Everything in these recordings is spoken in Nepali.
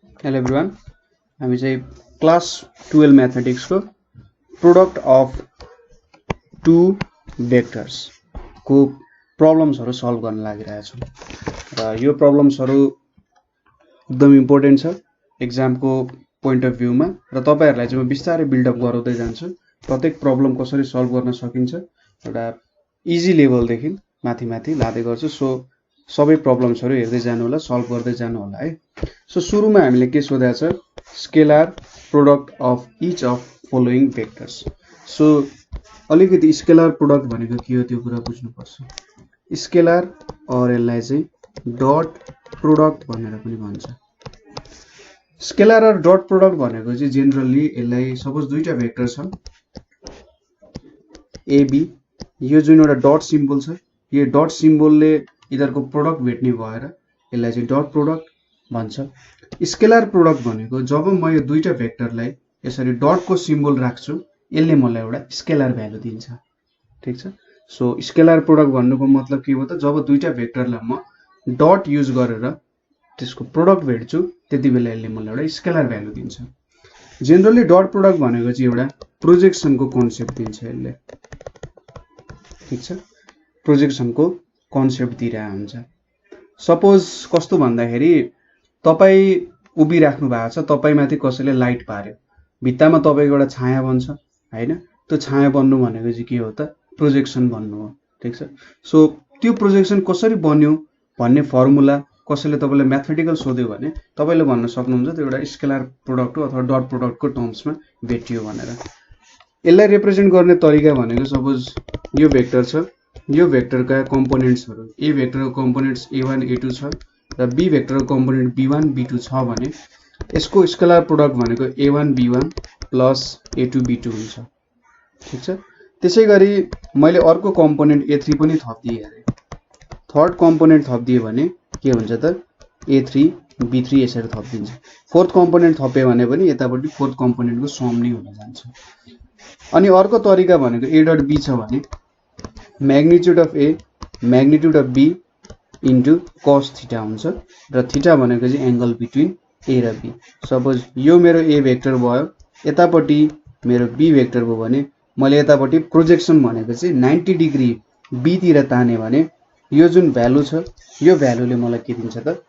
हेलो एभ्रिवान, हामी चाहिँ क्लास 12 मैथमेटिक्स को प्रोडक्ट अफ टू वेक्टर्स को प्रब्लम्सहरु सल्भ गर्न लागिरहेछौं र यो प्रब्लम्सहरु एकदम इम्पोर्टेन्ट छ एक्जाम को पोइन्ट अफ व्यू मा र तपाईहरुलाई चाहिँ म बिस्तारै बिल्ड अप गराउँदै जान्छु। प्रत्येक प्रब्लम कसरी सल्भ गर्न सकिन्छ एउटा इजी लेभल देखि माथि माथि लादै गर्छु। सो सबै प्रब्लम्सहरु हेर्दै जानु होला, सल्भ गर्दै जानु होला है। सो सुरुमा हामीले के सोधेको छ, scalar product of each of following vectors. So अलिकति स्केलर प्रोडक्ट भनेको के हो त्यो कुरा बुझ्नु पर्छ। स्केलर और यसलाई चाहिँ डट प्रोडक्ट भनेर पनि भन्छ। स्केलर और डट प्रोडक्ट भनेको चाहिँ जेनरली यसलाई सपोज दुईटा भेक्टर छ AB, यो जुन एउटा डट सिम्बल छ, यो डट सिम्बलले यिनीहरुको प्रोडक्ट भेट्ने भएर यसलाई चाहिँ डट प्रोडक्ट भन्छ। स्केलर प्रोडक्ट भनेको जब म यो दुईटा भेक्टरलाई यसरी डट को सिम्बल राख्छु यसले मलाई एउटा स्केलर भ्यालु दिन्छ। ठीक छ। सो स्केलर प्रोडक्ट भन्नुको मतलब के हो त, जब दुईटा भेक्टरलाई म डट युज गरेर त्यसको प्रोडक्ट भेट्छु त्यतिबेला यसले मलाई एउटा स्केलर भ्यालु दिन्छ। जनरली डट प्रोडक्ट भनेको चाहिँ एउटा प्रोजेक्सनको कन्सेप्ट दिन्छ यसले। ठीक छ, प्रोजेक्सनको कन्सेप्ट दिइरा हुन्छ। सपोज कस्तो भन्दाखेरि तपाई उभिराख्नु भएको छ, तपाईमाथि कसैले लाइट पार्यो, भित्तामा तपाईको एउटा छाया बन्छ हैन। त्यो छाया बन्नु भनेको चाहिँ के हो त, प्रोजेक्सन बन्नु हो। ठीक छ। सो त्यो प्रोजेक्सन कसरी बन्यो भन्ने फर्मुला कसैले तपाईलाई म्याथमेटिकल सोध्यो भने तपाईले भन्न सक्नुहुन्छ त्यो एउटा स्केलर प्रोडक्ट हो अथवा डट प्रोडक्टको टर्म्समा भेटियो भनेर। यसलाई रिप्रेजेन्ट गर्ने तरिका भनेको सपोज यो भेक्टर छ, यो भेक्टरका कम्पोनेन्ट्सहरु ए भेक्टरको कम्पोनेन्ट्स a1 a2 छ र बी भेक्टरको कम्पोनेन्ट b1 b2 छ भने यसको स्केलर प्रोडक्ट भनेको a1 b1 plus a2 b2 हुन्छ। ठीक छ। त्यसैगरी मैले अर्को कम्पोनेन्ट a3 पनि थप्दिए अरे, थर्ड कम्पोनेन्ट थप्दिए भने के हुन्छ त, a3 b3 यसरी थप्दिन्छ। फोर्थ कम्पोनेन्ट थपे भने पनि यतापट्टि फोर्थ कम्पोनेन्टको सम नै हुन जान्छ। अनि अर्को तरिका भनेको a डट b छ भने magnitude of a magnitude of b into cos theta हुन्छ र थीटा भनेको चाहिँ एंगल बिट्विन a र b। सपोज यो मेरो a भेक्टर भयो, यतापट्टि मेरो b भेक्टर भयो भने मैले यतापट्टि प्रोजेक्सन भनेको चाहिँ 90 डिग्री b तिर ताने भने यो जुन भ्यालु छ यो भ्यालुले मलाई के दिन्छ त,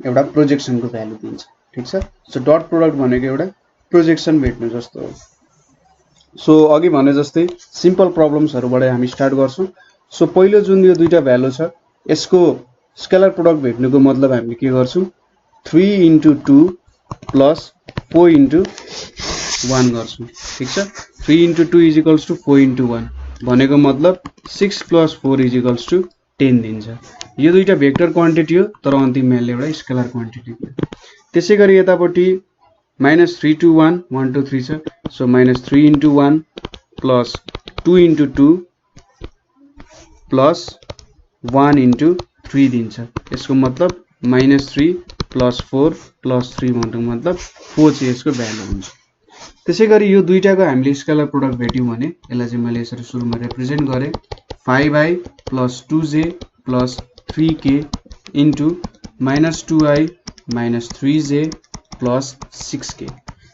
एउटा प्रोजेक्सनको भ्यालु दिन्छ। ठीक छ। सो डट प्रोडक्ट भनेको एउटा प्रोजेक्सन भेट्नु जस्तो हो। सो अघि भने जस्तै सिम्पल प्रब्लम्सहरुबाट हामी स्टार्ट गर्छौं। सो पहिलो जुन यो दुईटा भ्यालु छ यसको स्केलर प्रोडक्ट भेट्नुको मतलब हामीले के गर्छौं, 3 इन्टु 2 प्लस 4 इन्टु 1 गर्छौं। ठीक छ। 3 into 2 is equals to 4 into 1 भनेको मतलब 6 प्लस 4 इज इक्वल्स टु 10 दिन्छ। यो दुईटा भेक्टर क्वान्टिटी हो तर अन्तिममा यसले एउटा स्केलर क्वान्टिटी दिन्छ। त्यसैगरी यतापट्टि -3 टु 1 1 2 3 छ। So -3 into 1 plus 2 into 2 plus 1 into 3 दिन्छ। यसको मतलब -3 प्लस 4 प्लस 3 भन्नुको मतलब 4 चाहिँ यसको भ्यालु हुन्छ। त्यसैगरी यो दुईटाको हामीले स्केलर प्रोडक्ट भेट्यौं भने यसलाई चाहिँ मैले यसरी सुरुमा रिप्रेजेन्ट गरे 5i plus 2j plus 3k into -2i minus 3j plus 6k।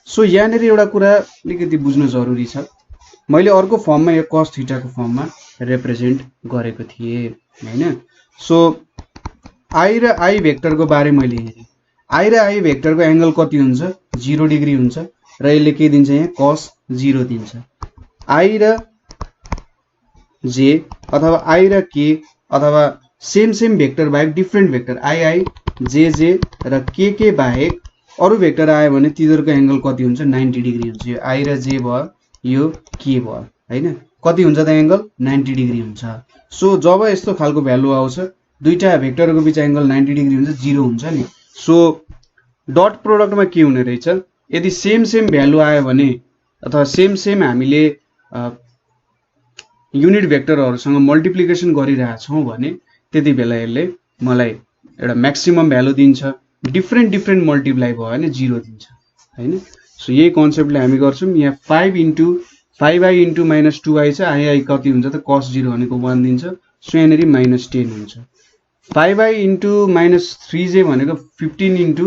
So यहाँनिर एउटा कुरा अलिकति बुझ्नु जरुरी छ, मैले अर्को फर्ममा यो cos थीटाको फर्ममा रिप्रेजेन्ट गरेको थिए हैन। सो i र i भेक्टरको बारे मैले हेरे, i र i भेक्टरको एंगल कति हुन्छ, 0 डिग्री हुन्छ र यसले के दिन्छ, यहाँ cos 0 दिन्छ। i र j अथवा i र k अथवा सेम भेक्टर बाहेक डिफरेन्ट भेक्टर i j र k बाहेक अरु भेक्टर आयो भने तिनीहरुको एंगल कति हुन्छ, 90 डिग्री हुन्छ। यो i र j भयो, यो k भयो हैन, कति हुन्छ त एंगल, 90 डिग्री हुन्छ। सो जब यस्तो खालको भ्यालु आउँछ दुईटा भेक्टरको बीच एंगल 90 डिग्री हुन्छ, 0 हुन्छ नि। सो डट प्रोडक्टमा के हुने रहेछ, यदि सेम भ्यालु आयो भने अथवा सेम हामीले युनिट भेक्टरहरुसँग मल्टिप्लिकेसन गरिरहेका छौं भने त्यतिबेला यसले मलाई एउटा म्याक्सिमम भ्यालु दिन्छ। डिफरेन्ट मल्टिप्लाई भयो भने 0 दिन्छ हैन। सो यही कन्सेप्टले हामी गर्छौं। यहाँ 5i इन्टु -2i छ, i कति हुन्छ त, cos 0 भनेको 1 दिन्छ। सो यहाँनेरि -10 हुन्छ। 5i इन्टु -3j भनेको 15 इन्टु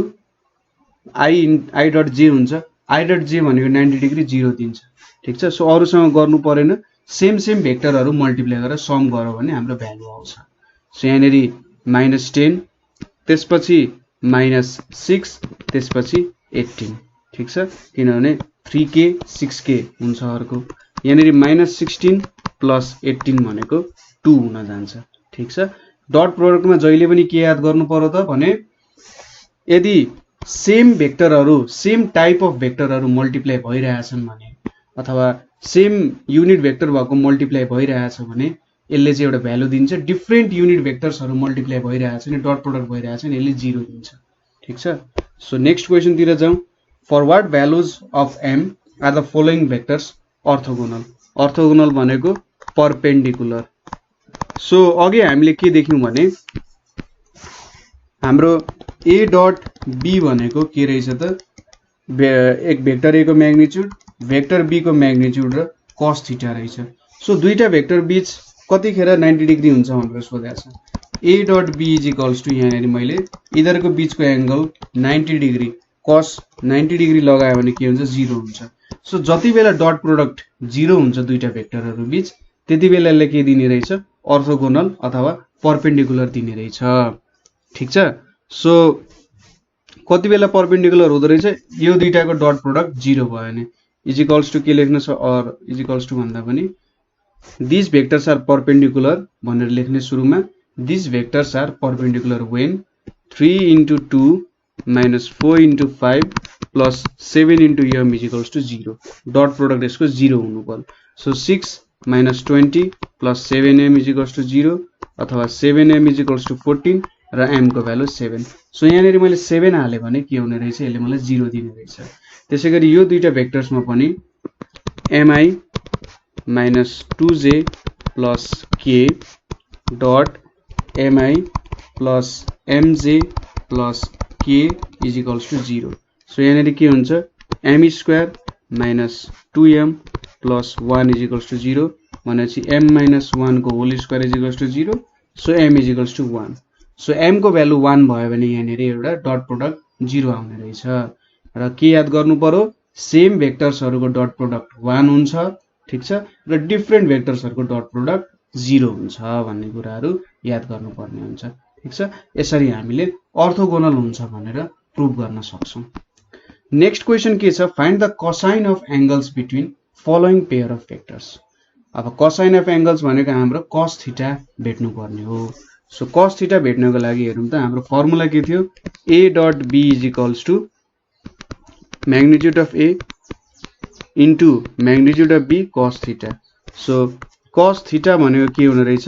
आई डट जे हुन्छ, आई डट जे भनेको 90 डिग्री 0 दिन्छ, ठिक छ। सो अरूसँग गर्नु परेन, सेम भेक्टरहरू मल्टिप्लाई गरेर सम गरौँ भने हाम्रो भ्यालु आउँछ। सो यहाँनिर -10 त्यसपछि -6 त्यसपछि 18, ठिक छ, किनभने 3k 6k हुन्छ अर्को। यहाँनिर -16 प्लस 18 भनेको 2 हुन जान्छ, ठिक छ। डट प्रोडक्टमा जहिले पनि के याद गर्नु पर्यो त भने यदि सेम भेक्टरहरू सेम टाइप अफ भेक्टरहरू मल्टिप्लाई भइरहेछन् भने अथवा सेम युनिट भेक्टर भएको मल्टिप्लाई भइरहेछ भने यसले चाहिँ एउटा भ्यालु दिन्छ। डिफ्रेन्ट युनिट भेक्टर्सहरू मल्टिप्लाई भइरहेछ भने डट प्रोडक्ट भइरहेछ भने यसले 0 दिन्छ, ठिक छ। सो नेक्स्ट क्वेसनतिर जाउँ। For what values of m are the following vectors orthogonal. Orthogonal भनेको परपेन्डिकुलर। सो अघि हामीले के देख्यौँ भने हाम्रो a डट b भनेको के रहेछ त, एक भेक्टर a को म्याग्निट्युड भेक्टर b को म्याग्निट्युड र cos थीटा रहेछ। सो दुईटा भेक्टर बीच कतिखेर 90 डिग्री हुन्छ भनेर सोधेको छ। a dot b is equals to यहाँनिर मैले यिनीहरूको बीचको एंगल 90 डिग्री cos 90 डिग्री लगायो भने के हुन्छ 0 हुन्छ। सो जति बेला डट प्रोडक्ट 0 हुन्छ दुईटा भेक्टरहरू बीच त्यति बेला यसले के दिने रहेछ, अर्थोगोनल अथवा परपेन्डिकुलर दिने रहेछ, ठिक छ। सो कति बेला परपेन्डिकुलर हुँदो रहेछ, यो दुईटाको डट प्रोडक्ट 0 भयो भने इज इक्वल्स टु के लेख्न छ, अर इज इक्वल्स टु भन्दा पनि दिस भेक्टर्स आर परपेन्डिकुलर भनेर लेख्ने सुरुमा this vectors are perpendicular when 3 into 2 minus 4 into 5 plus 7 into m is equals to 0. Dot product यसको 0 हुनु पर्यो। So 6 minus 20 plus 7m is equals to 0 अथवा 7m is equals to 14 र m को भ्यालु 7। सो यहाँनिर मैले 7 हाले भने के हुने रहेछ, यसले मलाई 0 दिने रहेछ। त्यसैगरी यो दुईटा भेक्टर्समा पनि mi minus 2j plus k dot mi plus mj plus k is equals to 0। So यहाँनिर के हुन्छ, m square minus 2m plus 1 is equals to 0 भनेपछि m minus 1 को whole square is equals to 0। So m is equals to 1। So m को भ्यालु 1 भयो भने यहाँनिर एउटा डट प्रोडक्ट 0 आउने रहेछ। र के याद गर्नु पर्यो, सेम भेक्टर्सहरूको डट प्रोडक्ट 1 हुन्छ, ठिक छ, र डिफ्रेन्ट भेक्टर्सहरूको डट प्रोडक्ट 0 हुन्छ भन्ने कुराहरू याद गर्नुपर्ने हुन्छ, ठिक छ। यसरी हामीले अर्थोगोनल हुन्छ भनेर प्रुभ गर्न सक्छौं। नेक्स्ट क्वेसन के छ, find the cosine of angles between following pair of vectors. अब कोसाइन अफ एंगल्स भनेको हाम्रो cos थीटा भेट्नु पर्ने हो। सो cos थीटा भेट्नको लागि हेरौँ त, हाम्रो फर्मुला के थियो, a dot b is equals to magnitude of a into magnitude of b cos theta. So cos theta भनेको के हुने रहेछ,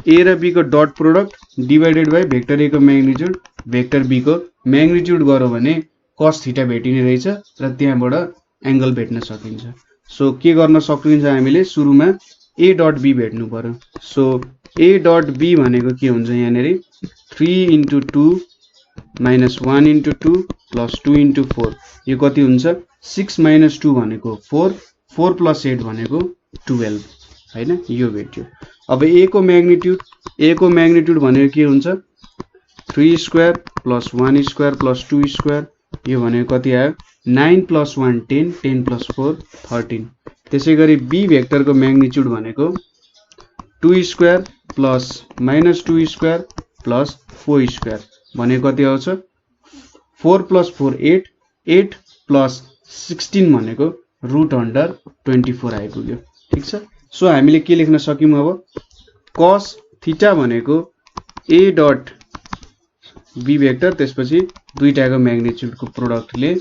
a र b को dot product divided by vector a को म्याग्निट्युड भेक्टर b को म्याग्निट्युड गरौँ भने cos थीटा भेटिने रहेछ र त्यहाँबाट एंगल भेट्न सकिन्छ। सो के गर्न सकिन्छ, हामीले सुरुमा a डट b भेट्नु पर्यो। सो a डट b भनेको के हुन्छ, यहाँनिर 3 into 2 minus 1 into 2 plus 2 into 4 यो कति हुन्छ, 6 minus 2 भनेको 4, 4 plus 8 भनेको 12 हैन, यो भेट्यो। अब a को म्याग्निट्युड भनेको के हुन्छ, 3 square plus 1 square plus 2 square यो भनेको कति आयो, 9 plus 1 10, 10 plus 4 13। त्यसैगरी b भेक्टर को म्याग्निट्युड भनेको 2 square plus minus 2 square plus 4 square भनेको कति आउँछ, 4 plus 4 8, 8 plus 16 भनेको रुट अन्डर 24 आइपुग्यो, ठिक छ। सो हामीले के लेख्न सक्यौं, अब cos थीटा भनेको a डट b भेक्टर त्यसपछि दुईटाको म्याग्निट्युडको प्रोडक्टले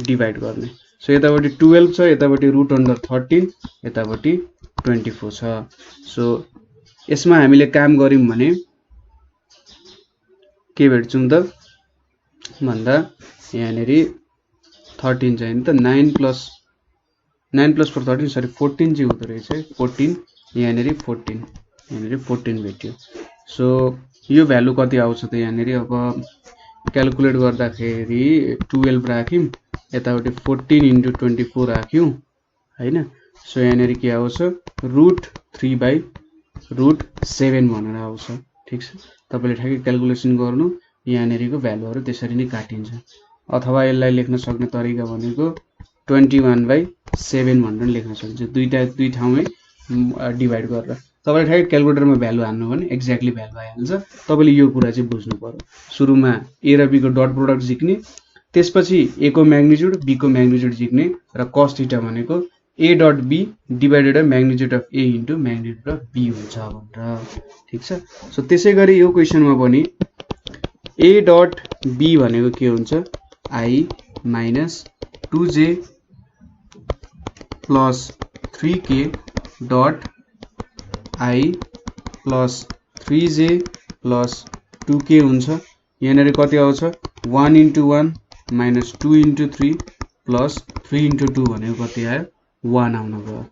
डिवाइड गर्ने। सो यतापट्टि 12 छ, यतापट्टि रुट अन्डर 13, यतापट्टि 24 छ। सो यसमा हामीले काम गर्यौं भने के भेट्छौं त भन्दा यहाँनिर 13 चाहिँ त 9 plus 4 13 सरी 14 चाहिँ हुँदो रहेछ है, 14 यहाँनिर 14 भेट्यो। सो यो भ्यालु कति आउँछ त यहाँनिर, अब क्याल्कुलेट गर्दाखेरि 12 राख्यौं, यतापट्टि 14 into 24 राख्यौं हैन। सो यहाँनिर के आउँछ, रुट 3 by रुट 7 भनेर आउँछ, ठिक छ। तपाईले ठ्याक्कै क्याल्कुलेसन गर्नु, यहाँनेरिको भ्यालुहरु त्यसरी नै काटिन्छ। अथवा यसलाई लेख्न सक्ने तरिका भनेको 21/7 भनेर लेख्न सकिन्छ। दुई ठाउँमै डिभाइड गरेर तपाईले ठ्याक्कै क्याल्कुलेटरमा भ्यालु हाल्नु भने एक्ज्याक्टली भ्यालु आइहाल्छ। तपाईले यो कुरा चाहिँ बुझ्नु पर्यो। सुरुमा ए र बी को डट प्रोडक्ट झिक्ने, त्यसपछि ए को म्याग्निट्युड बी को म्याग्निट्युड झिक्ने र cos थीटा भनेको a dot b divided by magnitude of a into magnitude of b हुन्छ भनेर। ठीक छ। सो त्यसैगरी यो क्वेशनमा पनि a डट b भनेको के हुन्छ i minus 2j plus 3k dot i plus 3j plus 2k हुन्छ। यहाँनेर कति आउँछ 1 into 1 minus 2 into 3 plus 3 into 2 भनेको कति आयो 1 आउन गयो।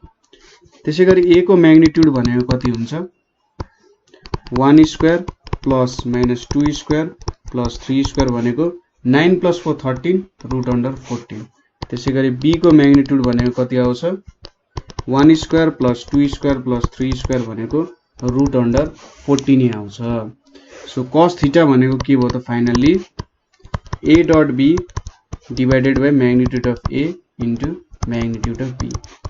त्यसैगरी a को म्याग्निट्युड भनेको कति हुन्छ 1 square plus minus 2 square plus 3 square भनेको 9 प्लस 4 13 रुट अन्डर 14। त्यसैगरी b को म्याग्निट्युड भनेको कति आउँछ 1 square plus 2 square plus 3 square भनेको रुट अन्डर 14 आउँछ। सो cos थीटा भनेको के भयो त finally a dot b divided by magnitude of a into magnitude of b।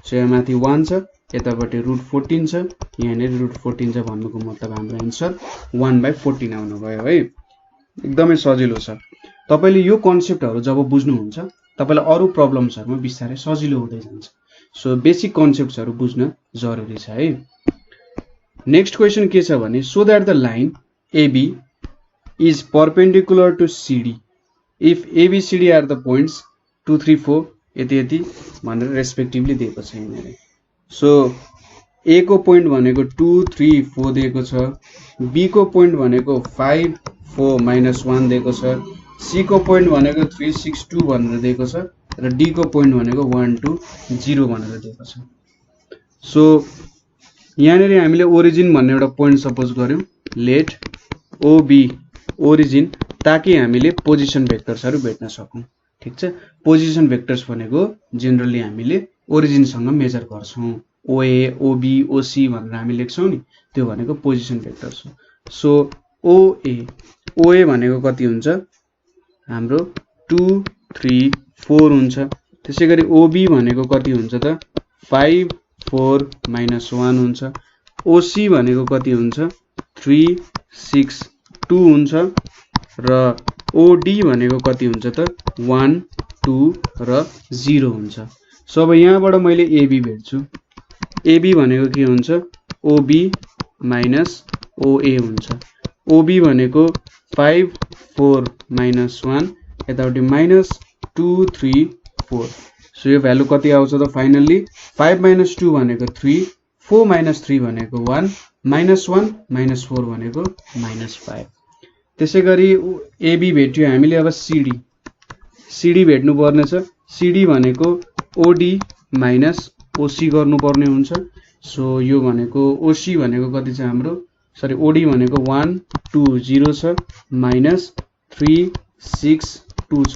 So यहाँ माथि 1 छ, यतापट्टि रुट 14 छ, यहाँनिर रुट 14 छ भन्नुको मतलब हाम्रो आन्सर 1/14 आउन गयो है। एकदमै सजिलो छ। तपाईले यो कन्सेप्टहरु जब बुझ्नुहुन्छ तपाईलाई अरु प्रब्लम्सहरुमा बिस्तारै सजिलो हुँदै जान्छ। सो बेसिक कन्सेप्ट्सहरु बुझ्न जरुरी छ है। नेक्स्ट क्वेशन के छ भने so that the line AB is perpendicular to CD if ABCD are the points 2 3 4 यति यति भनेर रेस्पेक्टिभली दिएको छ यहाँले। सो A को पोइन्ट भनेको 2 3 4 दिएको छ, B को पोइन्ट भनेको 5 4 -1 दिएको छ, C को पोइन्ट भनेको 3 6 2 भनेर दिएको छ र D को पोइन्ट भनेको 1 2 0 भनेर दिएको छ। सो यहाँनेर हामीले ओरिजिन भन्ने एउटा पोइन्ट सपोज गर्यौं, लेट OB ओरिजिन, ताकि हामीले पोजिसन भेक्टर्सहरु भेट्न सकौं। ठीक छ। पोजिसन भेक्टर्स भनेको जनरली हामीले ओरिजिन सँग मेजर गर्छौं। OA OB OC भनेर हामी लेख्छौं नि, त्यो भनेको पोजिसन भेक्टर्स हो। सो OA भनेको कति हुन्छ हाम्रो 2 3 4 हुन्छ। त्यसैगरी OB भनेको कति हुन्छ त 5 4 -1 हुन्छ। OC भनेको कति हुन्छ 3 6 2 हुन्छ र OD भनेको कति हुन्छ त 1 2 र 0 हुन्छ। सो अब यहाँबाट मैले AB भेट्छु। AB भनेको के हुन्छ OB माइनस OA हुन्छ। OB भनेको 5 4 -1 यतापट्टि माइनस 2 3 4। सो यो भ्यालु कति आउँछ त फाइनली 5 - 2 भनेको 3, 4 - 3 भनेको 1, -1 - 4 भनेको -5। त्यसैगरी AB भेट्यो हामीले। अब CD भेट्नु पर्ने छ। CD भनेको OD माइनस OC गर्नु पर्ने हुन्छ। सो यो भनेको OC भनेको कति छ हाम्रो सरी OD भनेको 1 2 0 छ माइनस 3 6 2 छ।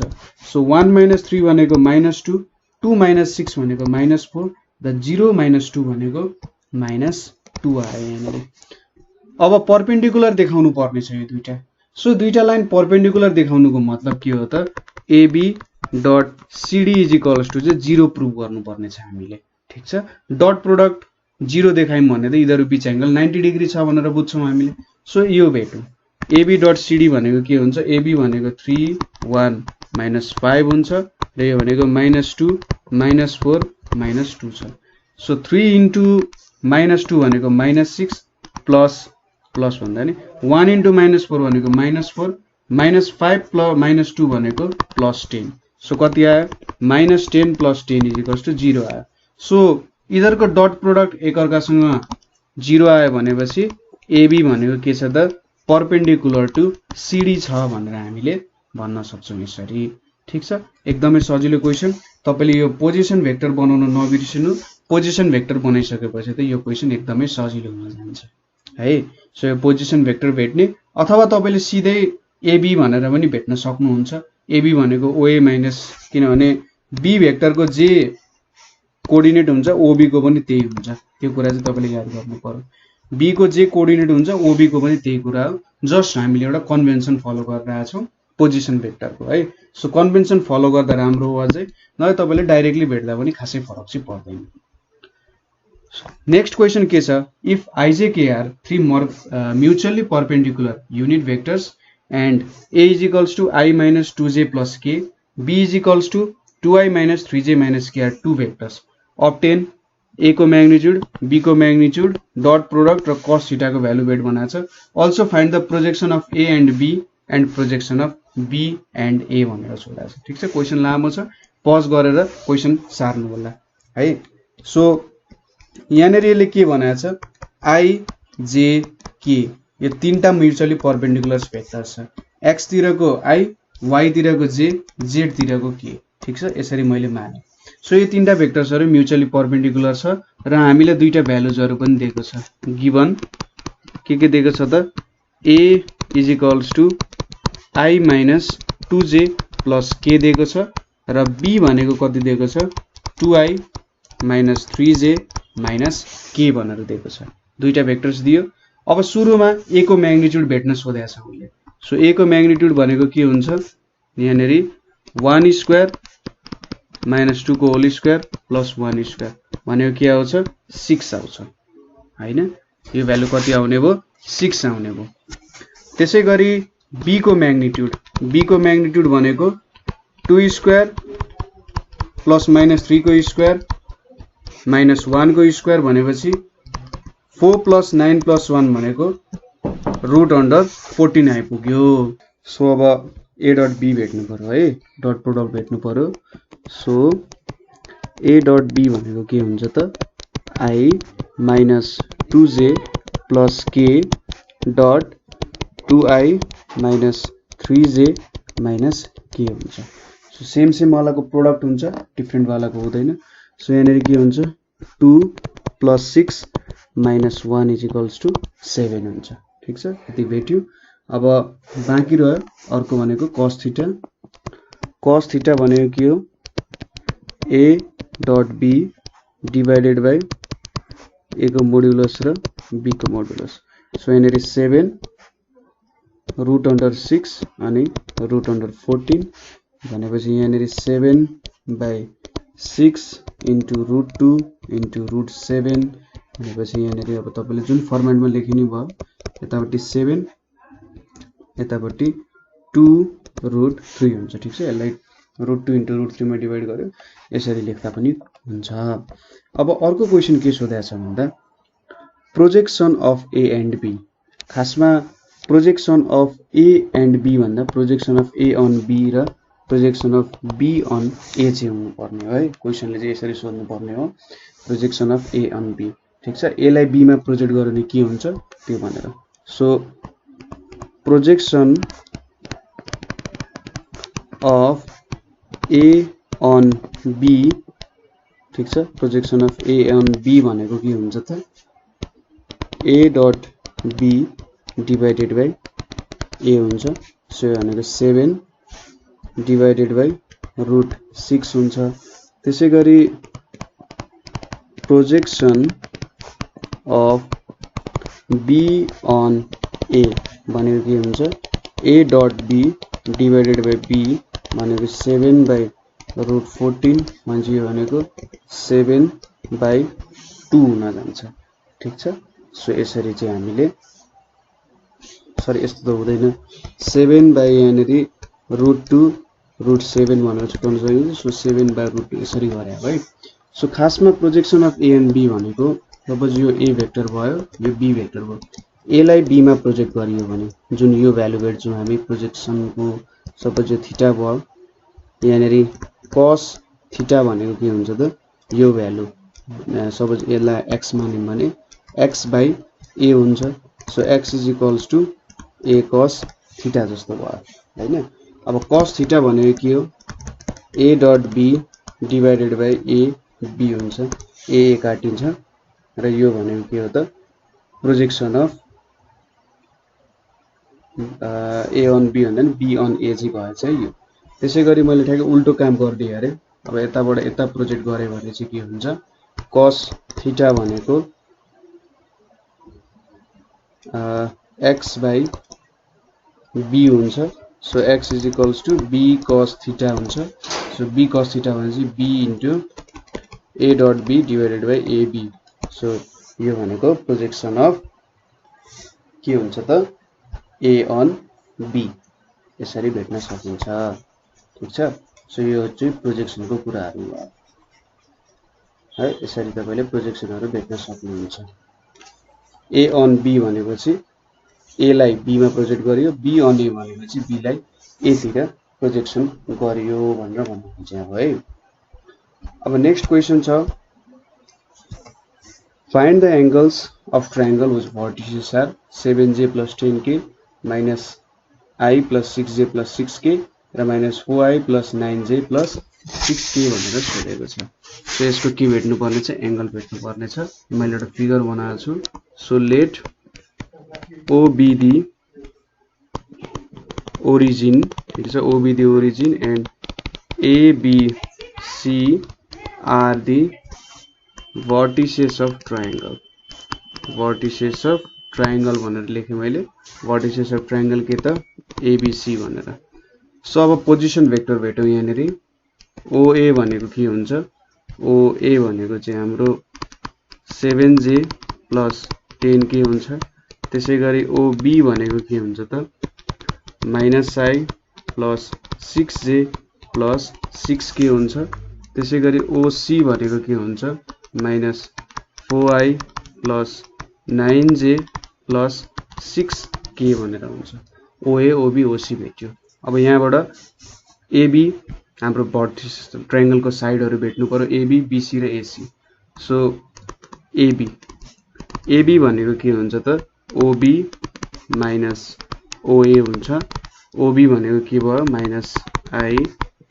सो 1 - 3 भनेको -2, 2 - 6 भनेको -4 र 0 - 2 भनेको -2 आयो यहाँनेर। अब परपेन्डिकुलर देखाउनु पर्ने छ यो दुईटा। सो दुईटा लाइन परपेन्डिकुलर देखाउनुको मतलब के हो त AB dot CD is equals to चाहिँ 0 प्रुभ गर्नु पर्ने छ हामीले। ठीक छ। डट प्रोडक्ट 0 देखायौं भने त इधर बीच एंगल 90 डिग्री छ भनेर बुझ्छौं हामीले। सो यो भेटौं AB डट CD भनेको के हुन्छ AB भनेको 3 1 -5 हुन्छ र यो भनेको -2 -4 -2 छ। सो 3 इन्टु -2 भनेको -6 प्लस भन्दा नि 1 इन्टु -4 भनेको -4 -5 प्लस -2 भनेको +10। सो कति आयो -10 + 10 इज इक्वल्स टु 0 आयो। सो इधरको डट प्रोडक्ट एकअर्कासँग 0 आयो भनेपछि AB भनेको के छ त परपेन्डिकुलर टु CD छ भनेर हामीले भन्न सक्छौं यसरी। ठीक छ। एकदमै सजिलो क्वेशन। तपाईले यो पोजिसन भेक्टर बनाउन नबिर्सिनु। पोजिसन भेक्टर बनाइसकेपछि त यो क्वेशन एकदमै सजिलो हुन जान्छ है। सो यो पोजिसन भेक्टर भेट्ने अथवा तपाईले सिधै AB भनेर पनि भेट्न सक्नुहुन्छ। AB भनेको OA माइनस, किनभने B भेक्टरको जे कोअर्डिनेट हुन्छ OB को पनि त्यही हुन्छ। त्यो कुरा चाहिँ तपाईले याद गर्नु पर्यो। बी को जे कोअर्डिनेट हुन्छ ओबी को पनि त्यही कुरा हो, जस्ट हामीले एउटा कन्भेन्सन फलो गरिरहेका छौँ पोजिसन भेक्टरको है। सो कन्भेन्सन फलो गर्दा राम्रो हो अझै, नभए तपाईँले डाइरेक्टली भेट्दा पनि खासै फरक चाहिँ पर्दैन। नेक्स्ट क्वेसन के छ, if IJK are three mutually perpendicular unit vectors and A is equals to I minus 2j plus K, B is equals to 2i minus 3j minus K are two vectors, obtain A को म्याग्निट्युड, बी को म्याग्निट्युड, डट प्रोडक्ट र कस थीटा को भ्यालु भेट बनाएको छ। Also find the projection of A and B and projection of B and A भनेर सोधेको छ। ठिक छ, क्वेसन लामो छ, पज गरेर क्वेसन सार्नु होला है। सो यहाँनिर यसले के भनेको छ, आई जे के यो तीनटा म्युचुअली परपेन्डिकुलर भेक्टर्स छ, एक्स तिरको आई, वाई तिरको जे, जेड तिरको के। ठिक छ, यसरी मैले माने। सो यो तीनटा भेक्टर्सहरु म्युचुअली परपेन्डिकुलर छ र हामीलाई दुईटा भ्यालुजहरु पनि दिएको छ। गिवन के दिएको छ त, a is equals to i minus 2j plus k दिएको छ र b भनेको कति दिएको छ, 2i minus 3j minus k भनेर दिएको छ। दुईटा भेक्टर्स दियो। अब सुरुमा a को म्याग्निट्युड भेट्न सोधेको छ उले। सो a को म्याग्निट्युड भनेको के हुन्छ, यहाँनेरि 1 स्क्वायर माइनस 2 को होल स्क्वायर प्लस 1 स्क्वायर भनेको के आउँछ, 6 आउँछ हैन। यो भ्यालु कति आउने भयो, 6 आउने भयो। त्यसैगरी b को म्याग्निट्युड भनेको 2 स्क्वायर प्लस माइनस 3 को स्क्वायर माइनस 1 को स्क्वायर भनेपछि 4 प्लस 9 प्लस 1 भनेको रुट अन्डर 14 आइपुग्यो। सो अब a डट b भेट्नु पर्यो है, डट प्रोडक्ट भेट्नु पर्यो। सो a डट b भनेको के हुन्छ त, i minus 2j plus k dot 2i minus 3j minus k हुन्छ। सो सेम वालाको प्रोडक्ट हुन्छ, डिफ्रेन्ट वालाको हुँदैन। सो यहाँनिर के हुन्छ, 2 plus 6 minus 1 is equals to 7 हुन्छ। ठिक छ, यति भेट्यो। अब बाँकी रह्यो अर्को भनेको cos थीटा। cos थीटा भनेको के हो, a dot b divided by a को मोडुलस र b को मोडुलस। सो यहाँनिर 7 रुट अन्डर 6 अनि रुट अन्डर 14 भनेपछि यहाँनिर 7 by 6 into root 2 into root 7 भनेपछि यहाँनिर अब तपाईले जुन फर्मेटमा लेखिनु भयो, यतापट्टि 7 यतापट्टि 2 रुट 3 हुन्छ। ठिक छ, यसलाई रुट 2 इन्टु रुट 3 मा डिवाइड गर्यो, यसरी लेख्दा पनि हुन्छ। अब अर्को क्वेसन के सोधेको छ भन्दा, projection of A and B. खासमा projection of A and B भन्दा projection of A on B र projection of B on A चाहिँ हुनु पर्ने हो है। क्वेसनले चाहिँ यसरी सोध्नु पर्ने हो, projection of A on B. ठिक छ, ए लाई बी मा प्रोजेक्ट गर्यो भने के हुन्छ त्यो भनेर। So projection of A on B, ठिक छ, projection of A on B भनेको के हुन्छ त, A dot B divided by A हुन्छ। सो यो भनेको 7 डिवाइडेड बाई रुट 6 हुन्छ। त्यसैगरी projection of B on A भनेको के हुन्छ, A dot B divided by B भनेको 7 बाई रुट 14 मान्छे यो भनेको 7 बाई 2 हुन जान्छ। ठिक छ, सो यसरी चाहिँ हामीले, सरी यस्तो त हुँदैन, 7 बाई यहाँनिर रुट 2 रुट 7 भनेर छुट्याउन सकिन्छ। सो 7 बाई रुट 2 यसरी गरे है। सो खासमा projection of A and B भनेको, सपोज यो ए भेक्टर भयो, यो बी भेक्टर भयो, ए लाई बी मा प्रोजेक्ट गरियो भने जुन यो भ्यालु भेट्छौँ हामी प्रोजेक्सनको, सपोज यो थीटा भयो, यहाँनिर cos थीटा भनेको के हुन्छ त, यो भ्यालु सपोज यसलाई x मान्यौँ भने x बाई a हुन्छ। So x is equals to a cos theta जस्तो भयो हैन। अब cos थीटा भनेको के हो, a dot b divided by a b हुन्छ, a काटिन्छ र यो भनेको के हो त, projection of A on B भन्दा बी अन ए चाहिँ भएछ यो। त्यसैगरी मैले ठ्याक्कै उल्टो काम गरिदिएँ अरे। अब यताबाट यता प्रोजेक्ट गरेँ भने चाहिँ के हुन्छ, cos थीटा भनेको x by b हुन्छ so x is equals to b cos theta हुन्छ सो b cos थीटा भनेपछि b into a dot b divided by ab so यो भनेको प्रोजेक्सन अफ के हुन्छ त a on b यसरी भेट्न सकिन्छ ठीक छ सो यो चाहिँ प्रोजेक्सनको कुराहरु हो है यसरी तपाईले प्रोजेक्सनहरु भेट्न सक्नुहुन्छ a on b भनेपछि a लाई b मा प्रोजेक्ट गरियो b on a भनेपछि b लाई a तिर प्रोजेक्सन गरियो भनेर भन्नु खोजेको है अब नेक्स्ट क्वेशन छ find the angles of triangle whose vertices are 7j plus 10k minus I plus 6j plus 6k र minus 4i plus 9j plus 6k भनेर सोधेको छ सो यसको के भेट्नु पर्ने छ एंगल भेट्नु पर्ने छ मैले एउटा फिगर बनाएको छु so let O be the origin ठीक छ O be the origin and A B C are the vertices of triangle vertices of triangle भनेर लेखे मैले vertices of triangle के त ABC भनेर सो अब पोजिसन भेक्टर भेटौं यहाँनेरि OA भनेको के हुन्छ OA भनेको चाहिँ हाम्रो 7j plus 10k हुन्छ त्यसैगरी OB भनेको के हुन्छ त -i plus 6j plus 6k हुन्छ त्यसैगरी OC भनेको के हुन्छ -4i plus 9j plus 6k भनेर हुन्छ OA OB OC भेट्यो अब यहाँबाट AB हाम्रो भर्टिस ट्रायंगल को साइडहरु भेट्नु पर्यो AB BC र AC सो AB भनेको के हुन्छ त OB minus OA हुन्छ OB भनेको के भयो -i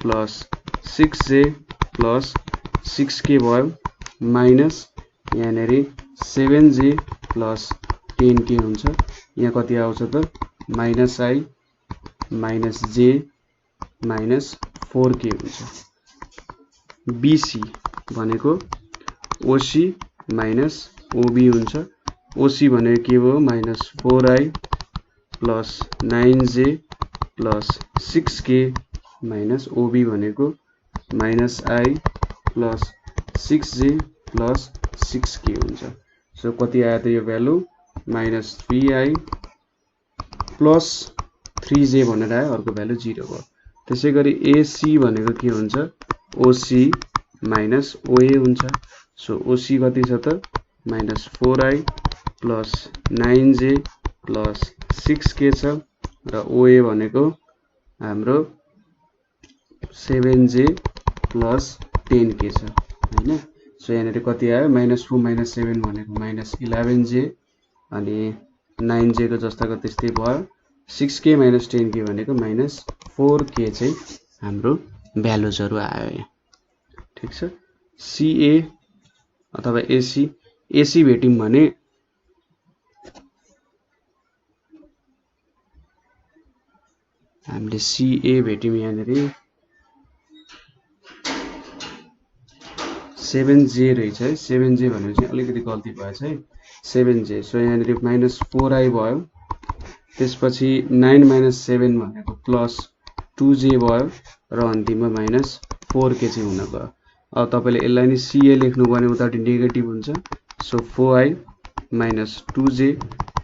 plus 6j plus 6k भयो माइनस यहाँनेरि 7j plus 10k हुन्छ यहाँ कति आउँछ त -i -j -4k हुन्छ BC भनेको OC minus OB हुन्छ OC भनेको के भयो -4i plus 9j plus 6k minus OB भनेको -i plus 6j plus 6k हुन्छ सो कति आयो त यो भ्यालु -3i plus 3j भनेर आयो अर्को भ्यालु 0 भयो त्यसैगरी AC भनेको के हुन्छ OC minus OA हुन्छ सो OC कति छ त -4i plus 9j plus 6k छ र OA भनेको हाम्रो 7j plus 10k छ हैन सो यहाँनेरि कति आयो -4 - 7 भनेको -11j अनि 9j को जस्ताको त्यस्तै भयो 6k - 10k भनेको -4k चाहिँ हाम्रो भ्यालुजहरु आयो यहाँ ठीक छ CA अथवा AC भेट्यौं भने हामीले CA भेट्यौं यहाँनेरि 7j रहेछ है 7j भनेको चाहिँ अलिकति गल्ती भएछ है 7j सो यहाँनेरि -4i भयो त्यसपछि 9 - 7 भनेको +2j भयो र अन्तिममा -4k चाहिँ हुन गयो अब तपाईले यसलाई नि CA लेख्नु भने उताटी नेगेटिभ हुन्छ so 4i - 2j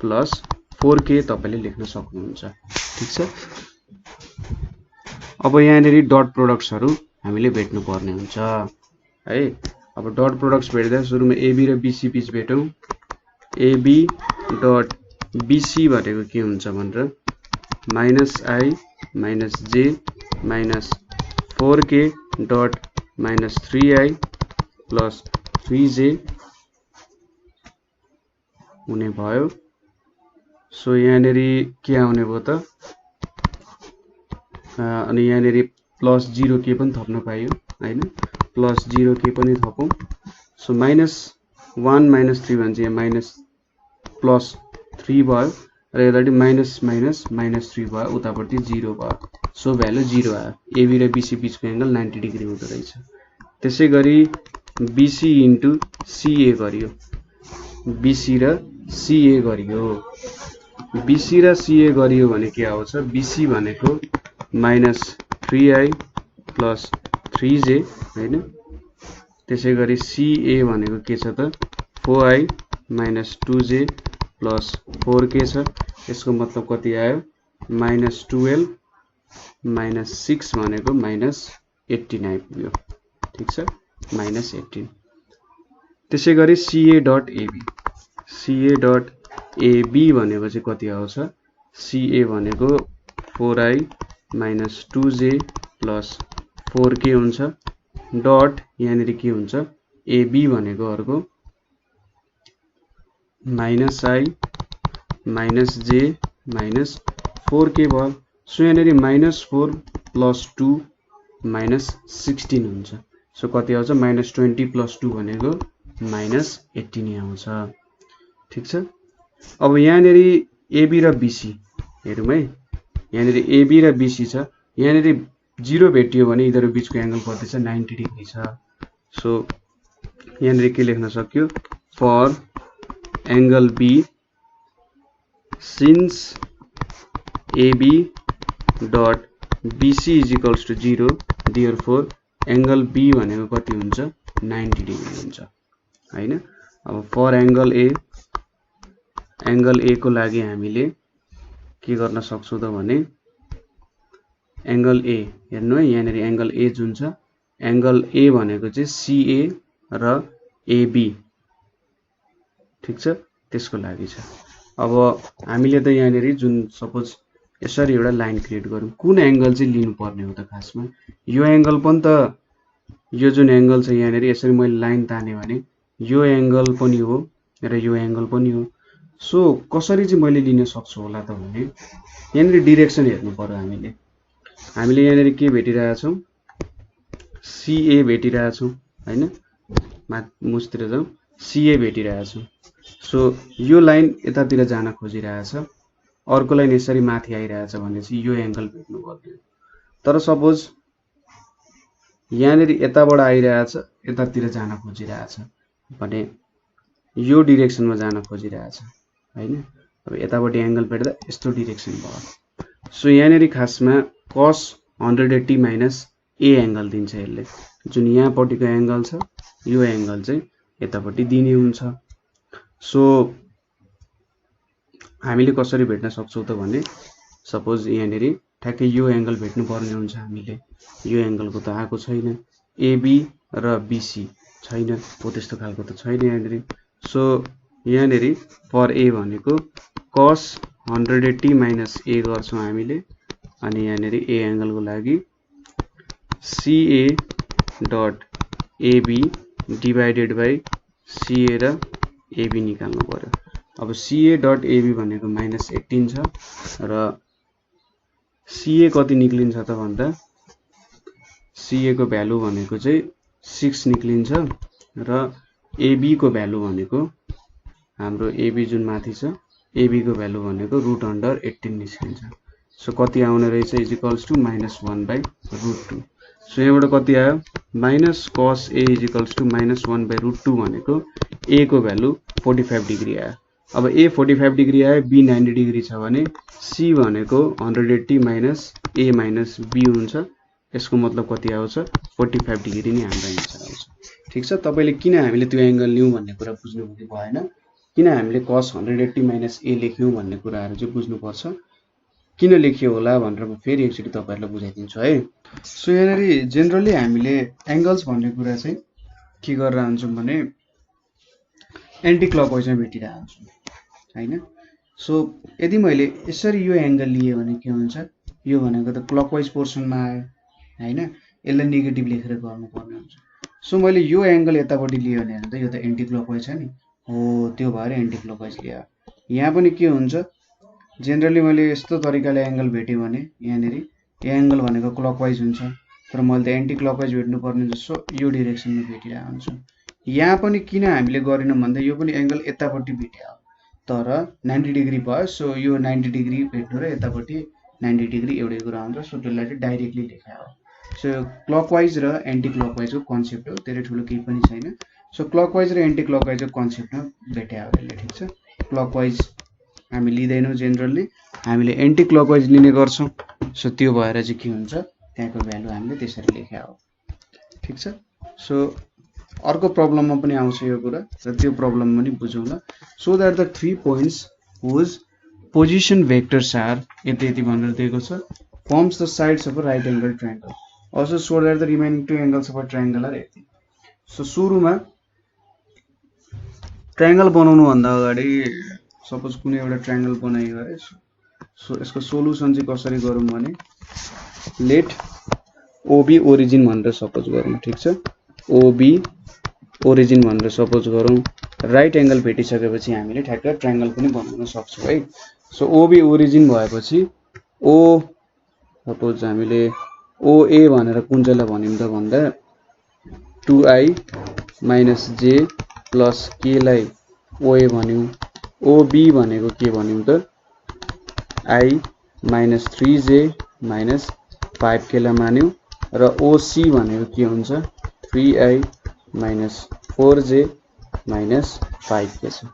plus 4k तपाईले लेख्न सक्नुहुन्छ ठीक छ अब यहाँनेरि डट प्रोडक्ट्सहरु हामीले भेट्नु पर्ने हुन्छ है अब डट प्रोडक्ट्स भेट्दा सुरुमा AB र BC बीच भेटौं AB डट BC भनेको के हुन्छ भनेर -i - j - 4k dot -3i plus 3j हुने भयो सो यहाँनेरि के आउने भयो त अनि यहाँनेरि +0k पनि थप्न पाइयो हैन +0k पनि थपौं सो -1 - 3 भन्छ यहाँ +3 भयो र यतापटि -3 भयो उतापटि 0 भयो सो भ्यालु 0 आयो AB र BC बीचको एंगल 90 डिग्री हुँदो रहेछ त्यसैगरी BC * CA गरियो BC र CA गरियो BC र CA गरियो भने के आउँछ BC भनेको -3i + 3j हैन त्यसै गरी CA भनेको के छ त 4i - 2j + 4k छ यसको मतलब कति आयो -12 - 6 भनेको -18 आइपुग्यो ठीक छ -18 त्यसै गरी CA.AB CA.AB भनेको चाहिँ कति आउँछ CA भनेको 4i - 2j + 4k हुन्छ डट यहाँनिर के हुन्छ AB भनेको अर्को -i - j - 4k भयो सो यहाँनिर -4 + 2 -16 हुन्छ सो कति आउँछ -20 + 2 भनेको -18 आउँछ ठीक छ अब यहाँनिर AB र BC हेरौँ है यहाँनिर AB र BC छ यहाँनिर 0 भेटियो भने यिनीहरु बीचको एंगल कति छ 90 डिग्री छ सो यहाँनिर के लेख्न सक्यो for angle B since AB dot BC is equals to 0 therefore angle B भनेको कति हुन्छ 90 डिग्री हुन्छ हैन अब फर एंगल A को लागि हामीले के गर्न सक्छौं त भने एंगल A हेर्नु है यहाँनिर एंगल A जुन छ एंगल A भनेको चाहिँ CA र AB ठीक छ त्यसको लागि छ अब हामीले त यहाँनिर जुन सपोज यसरी एउटा लाइन क्रिएट गरौँ कुन एंगल चाहिँ लिनु पर्ने हो त खासमा यो एंगल पनि त यो जुन एंगल छ यहाँनिर यसरी मैले लाइन ताने भने यो एंगल पनि हो र यो एंगल पनि हो सो कसरी चाहिँ मैले लिन सक्छु होला त भने यहाँनिर डाइरेक्सन हेर्नु पर्यो हामीले यहाँनिर के भेटिरहेका छौं CA भेटिरहेका छौं हैन मुस्तिर जाउँ CA भेटिरहेका छौं सो यो लाइन यतातिर जान खोजिरहेछ अर्को लाइन यसरी माथि आइरहेछ भने चाहिँ यो एंगल भेट्नु पर्यो तर सपोज यहाँनिर यताबाट आइरहेछ यतातिर जान खोजिरहेछ भने यो डाइरेक्सनमा जान खोजिरहेछ हैन अब यताबाट एंगल भेट्दा यस्तो डाइरेक्सन भयो सो यहाँनिर खासमा cos 180 - A एंगल दिन्छ यसले जुन यहाँपट्टिको एंगल छ यो एंगल चाहिँ यतापट्टि दिने हुन्छ सो हामीले कसरी भेट्न सक्छौं त भने सपोज यहाँनिर ठ्याक्कै यो एंगल भेट्नु पर्ने हुन्छ हामीले यो एंगलको त आको छैन AB र BC छैन हो त्यस्तो खालको त छैन यहाँनिर सो यहाँनिर फर A भनेको cos 180 - A गर्छौं हामीले अनि यहाँनिर A एंगलको लागि CA dot AB divided by CA र AB निकाल्नु पर्यो अब CA डट AB भनेको -18 छ र CA कति निक्लिन्छ त भन्दा CA को भ्यालु भनेको चाहिँ 6 निक्लिन्छ र AB को भ्यालु भनेको हाम्रो AB जुन माथि छ AB को भ्यालु भनेको √18 निस्किन्छ सो कति आउने रहेछ इज इक्वल्स टु -1/√2 सो यहाँबाट कति आयो -cos A is equals to -1/√2 भनेको A को भ्यालु 45 डिग्री आयो अब A 45 डिग्री आयो B 90 डिग्री छ भने C भनेको 180 - A - B हुन्छ यसको मतलब कति आउँछ 45 डिग्री नै हाम्रो आन्सर आउँछ ठीक छ तपाईले किन हामीले त्यो एंगल लियौ भन्ने कुरा बुझ्नु भएन किन हामीले cos 180 - A लेख्यौ भन्ने कुराहरु चाहिँ बुझ्नु पर्छ किन लेखियो होला भनेर म फेरि एकचोटी तपाईहरुलाई बुझाइदिन्छु है सो यहाँनिर जनरली हामीले एंगल्स भन्ने कुरा चाहिँ के गरेर आउँछौं भने एन्टी क्लकवाइजमा भेटिरहेको हुन्छौं हैन सो यदि मैले यसरी यो एंगल लिए भने के हुन्छ यो भनेको त क्लकवाइज पोर्सनमा आयो हैन यसलाई नेगेटिभ लेखेर गर्नुपर्ने हुन्छ सो मैले यो एंगल यतापट्टि लिए भने त यो त एन्टी क्लकवाइज छ नि हो त्यो भएर एन्टी क्लकवाइज लिया यहाँ पनि के हुन्छ जनरली मैले यस्तो तरिकाले एंगल भेटे भने यहाँनिर यो एंगल भनेको क्लकवाइज हुन्छ तर मैले त एन्टी क्लकवाइज भेट्नु पर्ने हुन्छ सो यो डाइरेक्सनमा भेटिरहेको हुन्छ यहाँ पनि किन हामीले गरेनौं भन्दा यो पनि एंगल यतापट्टि भेट्यो तर 90 डिग्री भयो सो यो 90 डिग्री भेट्नु र यतापट्टि 90 डिग्री एउटै कुरा हुन्छ सो त्यसलाई चाहिँ डाइरेक्टली लेखा हो सो क्लकवाइज र एन्टी क्लकवाइजको कन्सेप्ट हो धेरै ठुलो केही पनि छैन सो क्लकवाइज र एन्टी क्लकवाइजको कन्सेप्टमा भेट्या हो यसले ठीक छ क्लकवाइज हामी लिँदैनौँ जेनरली, हामीले एन्टी क्लकवाइज लिने गर्छौँ। सो त्यो भएर चाहिँ के हुन्छ, त्यहाँको भ्यालु हामीले त्यसरी लेख्या हो। ठिक छ। सो अर्को प्रब्लममा पनि आउँछ यो कुरा र त्यो प्रब्लम पनि बुझौँ ल। So that the 3 points whose position vectors are यति यति भनेर दिएको छ, forms the sides of a right angle triangle, also so that the remaining 2 angles of a triangle are यति। सो सुरुमा ट्रायङ्गल बनाउनु भन्दा अगाडि सपोज कुनै एउटा ट्रायङ्गल बनाइयो है। सो यसको सोलुसन चाहिँ कसरी गरौँ भने लेट ओबी ओरिजिन भनेर सपोज गरौँ। ठिक छ, ओबी ओरिजिन भनेर सपोज गरौँ। राइट एङ्गल भेटिसकेपछि हामीले ठ्याक्क ट्रायङ्गल पनि बनाउन सक्छौँ है। सो ओबी ओरिजिन भएपछि ओ सपोज हामीले ओए भनेर कुन चाहिँलाई भन्यौँ त भन्दा 2i माइनस जे प्लस के लाई ओए भन्यौँ। ओबी भनेको के भन्यौँ त i minus 3j minus 5k लाई मान्यौँ र ओसी भनेको के हुन्छ 3i minus 4j minus 5k छ।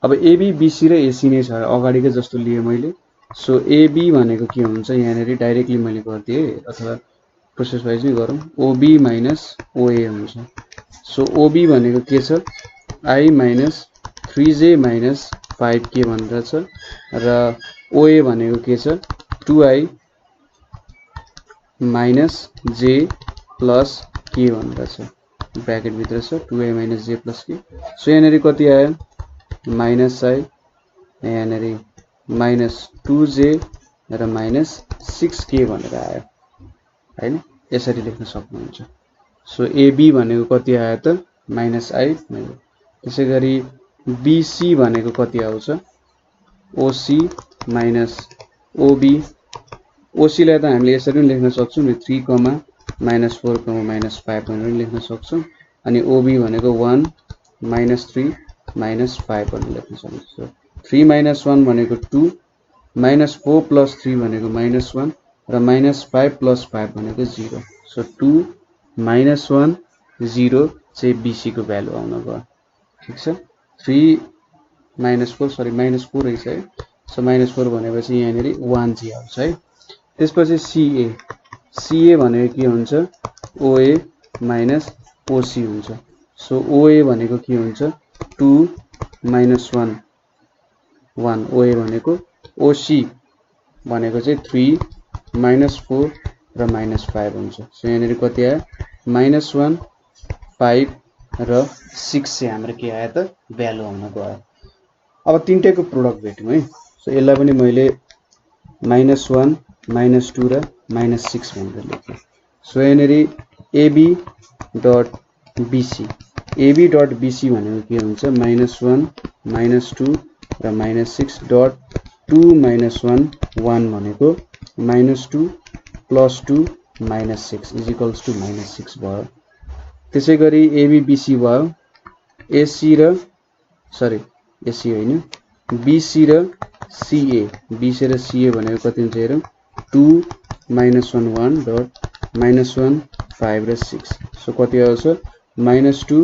अब एबी बीसी र एसी नै छ अगाडिकै जस्तो लिए मैले। सो एबी भनेको के हुन्छ यहाँनिर डाइरेक्टली मैले गरिदिएँ अथवा प्रोसेस वाइज नै गरौँ। ओबी माइनस ओए हुन्छ। सो ओबी भनेको के छ i minus 3j minus 5k भनेर छ र ओए भनेको के छ 2i minus j plus k भनेर छ, ब्र्याकेट भित्र छ 2i minus j plus k। So यहाँनिर कति आयो माइनस i, यहाँनिर माइनस 2j र माइनस 6k भनेर आयो हैन, यसरी लेख्न सक्नुहुन्छ। सो एबी भनेको कति आयो त माइनस i, त्यसैगरी बीसी भनेको कति आउँछ ओसी माइनस ओबी। ओसी लाई त हामीले यसरी पनि लेख्न सक्छौँ नि 3 माइनस 4 माइनस 5 भनेर लेख्न सक्छौँ। अनि ओबी भनेको 1 माइनस 3 माइनस 5 भनेर लेख्न सक्छौँ। 3 माइनस 1 भनेको 2, माइनस 4 प्लस 3 भनेको माइनस 1 र माइनस 5 प्लस 5 भनेको 0। सो 2 माइनस 1 0 चाहिँ बीसी को भ्यालु आउन गयो। ठिक छ, 3 माइनस 4 सरी माइनस 4 रहेछ है। सो माइनस 4 भनेपछि यहाँनिर 1 जी आउँछ है। त्यसपछि सीए, सीए भनेको के हुन्छ ओए माइनस ओसी हुन्छ। सो ओए भनेको के हुन्छ 2 माइनस 1 1, ओए भनेको ओसी भनेको चाहिँ 3 माइनस 4 र माइनस 5 हुन्छ। सो यहाँनिर कति आयो माइनस 1 5 र 6 चाहिँ हाम्रो के आयो त भ्यालु आउन गयो। अब तिनटैको प्रोडक्ट भेट्यौँ है। सो यसलाई पनि मैले माइनस 1 माइनस 2 र माइनस 6 भनेर लेखेँ। सो यहाँनिर AB dot BC, AB dot BC भनेको के हुन्छ माइनस 1 माइनस 2 र माइनस 6 डट 2 माइनस 1 1 भनेको minus 2 plus 2 minus 6 is equals to minus 6 भयो। त्यसै गरी एबी बीसी भयो। एसी र सरी एसी होइन बीसी र सीए, बीसी र सीए भनेको कति हुन्छ हेरौँ 2 माइनस 1 1 डट माइनस 1 5 र 6। सो कति आउँछ माइनस 2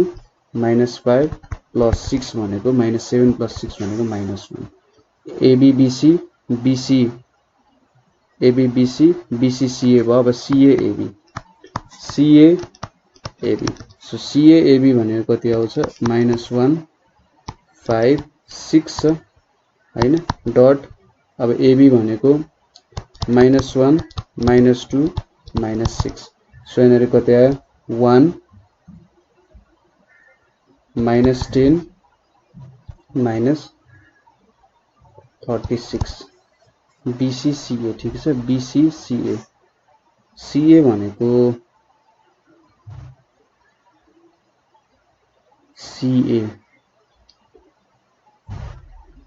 माइनस 5 प्लस 6 भनेको माइनस 7 प्लस 6 भनेको minus 1। AB BC BC AB BC BC CA भयो। अब CA AB, CA AB. So CA AB भनेको कति आउँछ माइनस 1 5 6 हैन डट अब एबी भनेको माइनस 1 माइनस 2 माइनस 6। सो यहाँनिर कति आयो 1 माइनस 10 माइनस 36 बीसीसीए। ठिक छ, बीसीसीए, सीए भनेको सीए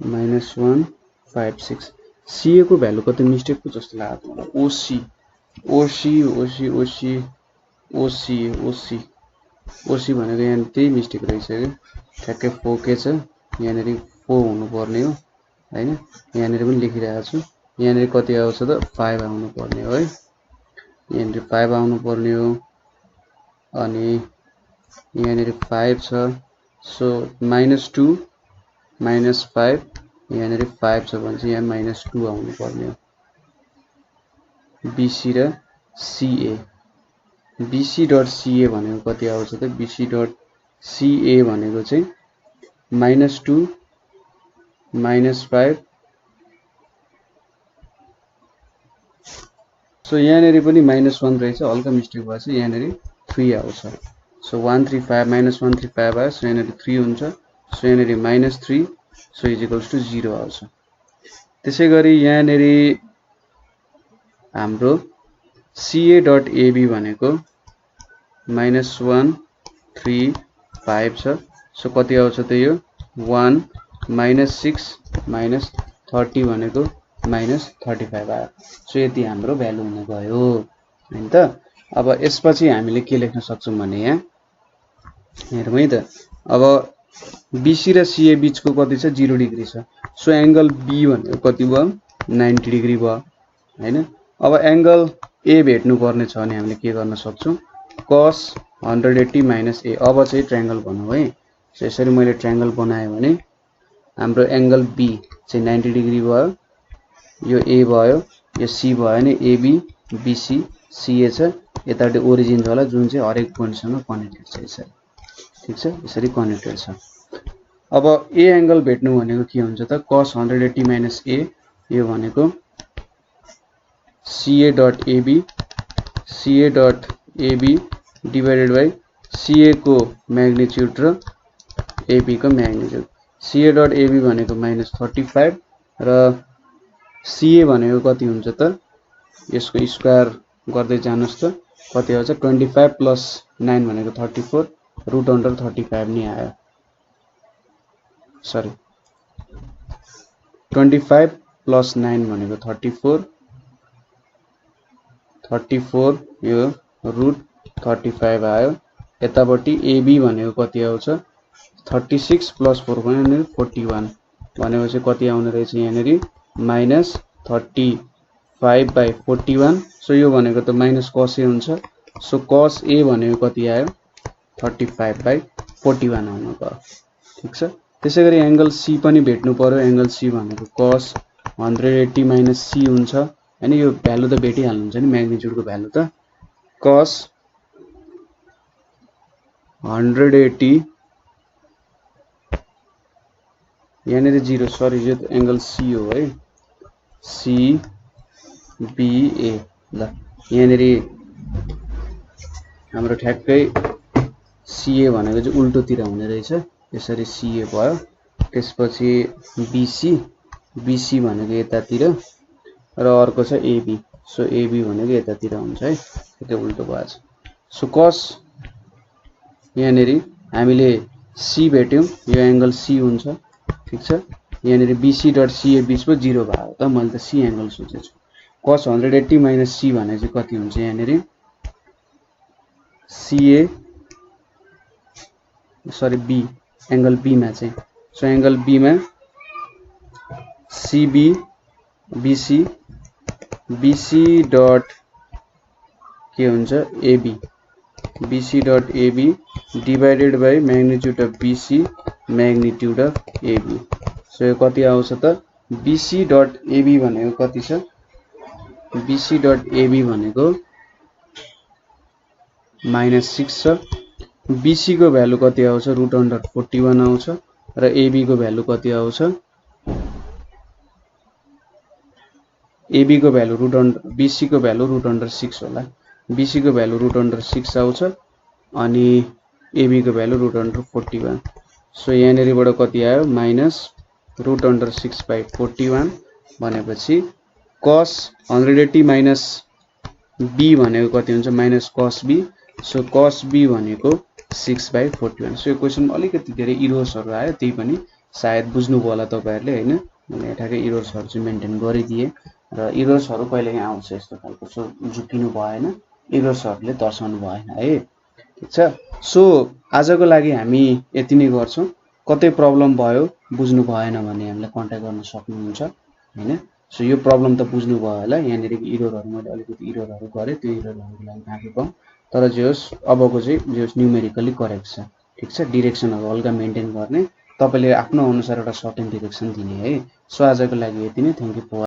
माइनस 1 5 6। सीए को भ्यालु कति मिस्टेक को जस्तो लाग्यो मलाई ओसी ओसी ओसी ओसी ओसी ओसी ओसी भनेको यहाँ त्यही मिस्टेक रहेछ कि ठ्याक्कै 4k छ, यहाँनिर 4 हुनुपर्ने हो हैन। यहाँनिर पनि लेखिरहेको छु, यहाँनिर कति आउँछ त 5 आउनु पर्ने हो है, यहाँनिर 5 आउनु पर्ने हो अनि यहाँनिर 5 छ। सो माइनस 2 माइनस 5 यहाँनिर 5 छ भने चाहिँ यहाँ -2 आउनु पर्ने हो। BC र CA BC.CA भनेको कति आउँछ त BC.CA भनेको चाहिँ -2 -5 सो यहाँनिर पनि -1 रहेछ, हल्का मिस्टेक भएछ, यहाँनिर 3 आउँछ। सो 135 -135 आयो, सो यहाँनिर 3 हुन्छ, सो यहाँनिर -3 सो इजिकल्स टु 0 आउँछ। त्यसै गरी यहाँनिर हाम्रो CA.AB भनेको -1 3 5 छ, सो कति आउँछ त यो 1 -6 -30 भनेको -35 आयो। सो यति हाम्रो भ्यालु हुने भयो हैन त। अब यसपछि हामीले के लेख्न सक्छौं भने यहाँ हेरौँ है त। अब BC र CA बीचको कति छ 0 डिग्री छ, सो एंगल B भनेको कति भयो 90 डिग्री भयो हैन। अब एंगल A भेट्नु पर्ने छ भने हामीले के गर्न सक्छौं cos 180 - A। अब चाहिँ ट्रायंगल बनौ है। सो यसरी मैले ट्रायंगल बनाए भने हाम्रो एंगल B चाहिँ 90 डिग्री भयो, यो A भयो, यो C भयो नि AB BC CA छ, यतापट्टि ओरिजिन छ होला जुन चाहिँ हरेक पोइन्टसँग कनेक्टेड छ यसरी, ठीक छ, यसरी कनेक्टेड छ। अब A एंगल भेट्नु भनेको के हुन्छ त cos 180 - A, यो भनेको CA.AB डिवाइडेड बाइ CA को म्याग्निट्युड र AB को म्याग्निट्युड। CA.AB भनेको -35 र CA भनेको कति हुन्छ त यसको स्क्वायर गर्दै जानुस् त कति आउँछ 25 + 9 भनेको 34 √35 नि आयो। सरी 25 + 9 भनेको 34 यो √35 आयो। यतापट्टि AB भनेको कति आउँछ 36 + 4 भने 41 भनेपछि कति आउने रहेछ यहाँनिर -35/41। सो यो भनेको त -cos A हुन्छ, सो cos A भनेको कति आयो 35/41 आउनु भयो, ठीक छ। त्यसैगरी एंगल C पनि भेट्नु पर्यो। एंगल C भनेको cos 180 - C हुन्छ हैन, यो भ्यालु त भेटिहाल्नुहुन्छ नि म्याग्निट्युडको भ्यालु त cos 180 यहाँनिर 0 सरी यो त एंगल C हो है CBA। ल यहाँनिर हाम्रो ठ्याक्कै CA भनेको चाहिँ उल्टोतिर हुने रहेछ, यसरी CA भयो। त्यसपछि BC भनेको यतातिर र अर्को छ AB, सो AB भनेको यतातिर हुन्छ है, त्यो उल्टो भएछ। सो cos यहाँनिर हामीले C भेट्यौं, यो एंगल C हुन्छ, ठीक छ। यहाँनिर BC.CA बीचमा 0 भयो त, मैले त C एंगल सोचेछु। cos 180 - C भने चाहिँ कति हुन्छ यहाँनिर CA sorry B angle B मा चाहिँ, सो एंगल B मा CB BC डट के हुन्छ AB BC.AB divided by magnitude of BC magnitude of AB। So यो कति आउँछ त BC.AB भनेको कति छ BC.AB भनेको -6 छ। BC को भ्यालु कति आउँछ √41 आउँछ र AB को भ्यालु कति आउँछ AB को भ्यालु BC को भ्यालु √6 होला। BC को भ्यालु √6 आउँछ अनि AB को भ्यालु √41। सो यहाँनिरबाट कति आयो -√6/41 भनेपछि cos 180 - B भनेको कति हुन्छ -cos B। So cos B भनेको 6/41। सो यो क्वेशनमा अलिकति धेरै इरोर्सहरु आयो, त्यही पनि सायद बुझ्नुभयो होला तपाईहरुले हैन। मैले ठ्याक्कै इरोर्सहरु चाहिँ मेन्टेन गरिदिए र इरोर्सहरु कहिलेकाहीँ आउँछ यस्तो खालको, सो झुकिनु भएन, इरोर्सहरुले तर्साउनु भएन है, ठीक छ। सो आजको लागि हामी यति नै गर्छौं। कतै प्रब्लम भयो बुझ्नु भएन भने हामीलाई कन्ट्याक्ट गर्न सक्नुहुन्छ हैन। सो यो प्रब्लम त बुझ्नु भयो होला, यहाँनिर इरोरहरु मैले अलिकति इरोरहरु गरे, त्यो इरोरहरुको लागि माफी पाऊँ, तर जे होस् अबको चाहिँ जे होस् न्युमेरिकली करेक्ट छ, ठीक छ। डाइरेक्सनहरु हल्का मेन्टेन गर्ने तपाईँले आफ्नो अनुसार एउटा सर्टेन डिरेक्सन दिने है। सो आजको लागि यति नै। Thank you for